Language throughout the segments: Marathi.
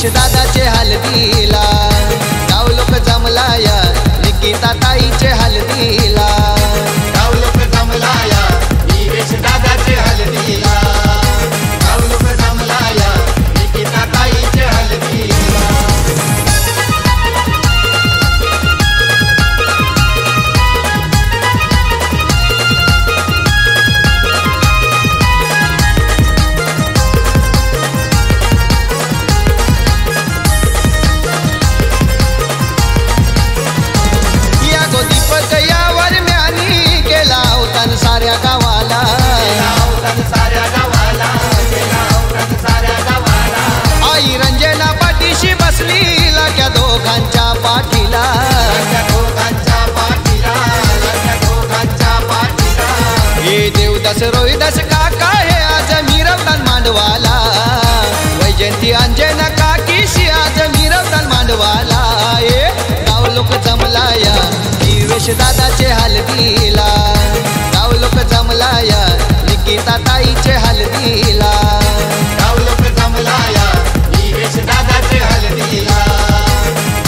दिवेश दादाचे हलदीला गाव लोक जमलाया निकिता ताईचे हलदीला गाव लोक जमलाया दिवेश दादाचे हलदीला गाव लोक जमलाया निकिता ताईचे हलदीला साऱ्या गावाला आई रंजना पाठीशी बसली लाग्या दोघांच्या पाठीला हे देवदास रोहिदास काका हे आज मिरवतात मांडवाला वैजयंती अंजना काकीशी आज मिरवतात मांडवाला हे गाव लोक जमलाया दिवेश दादाचे हलदीला गाव लोक जमलाया निकिता ताईचे हलदीला गाव लोक जमलाया दिवेश दादाचे हलदीला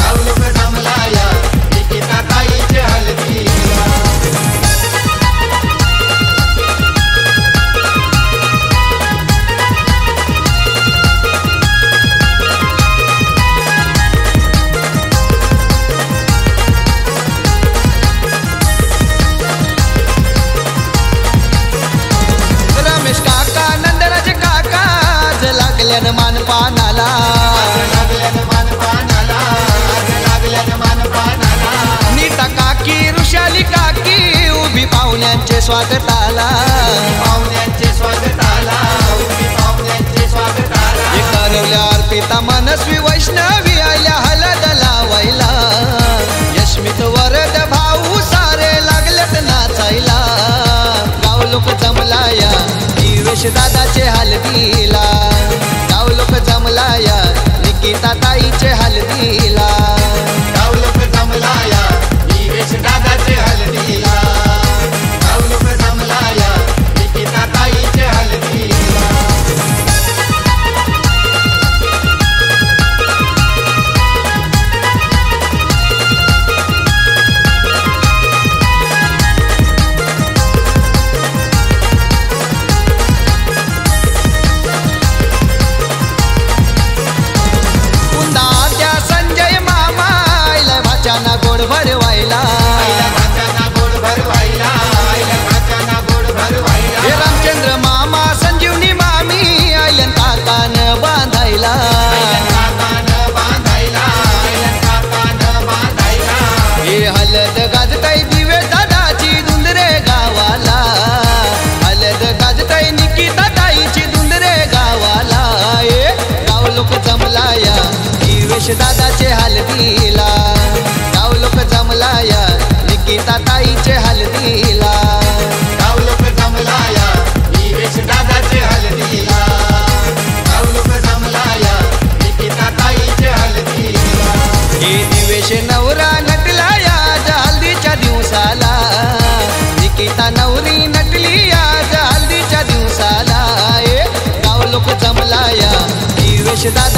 गाव लोक जमलाया निकिता ताईचे हलदीला मानपानाला नीता काकी ऋषाली काकी उभी पाहुण्यांचे स्वागताला करवल्या अर्पिता मनस्वी वैष्णवी आल्या हलद लावायला यशमित वरद भाऊ सारे लागलेत नाचायला गाव लोक जमलाया दिवेश दादाचे हलदीला गाव लोक जमलाया निकिता ताईचे हलदीला गाव लोक जमलाया दिवेश दादाचे हलदीला गाव लोक जमलाया निकिता ताईचे हलदीला गोड भरवायला हे रामचंद्र मामा संजीवनी मामी आयलन काकान बांधायला हे हलद गाजताई दिवेश दादाची धुंदरे गावाला हलद गाजताई निकिता ताईची धुंदरे गावाला हे गाव लोक जमलाया दिवेश दादाचे हलदीला गाव लोक जमलाया निकिता ताईचे हलदीला गाव लोक जमलाया दिवेश दादाचे हलदीला गाव लोक जमलाया निकिता ताईचे हलदीला हे दिवेश नवरा नटलाया आज हल्दीच्या दिवसाला निकिता नवरी नटली आज हल्दीच्या दिवसाला हे गाव लोक जमलाया दिवेश दादा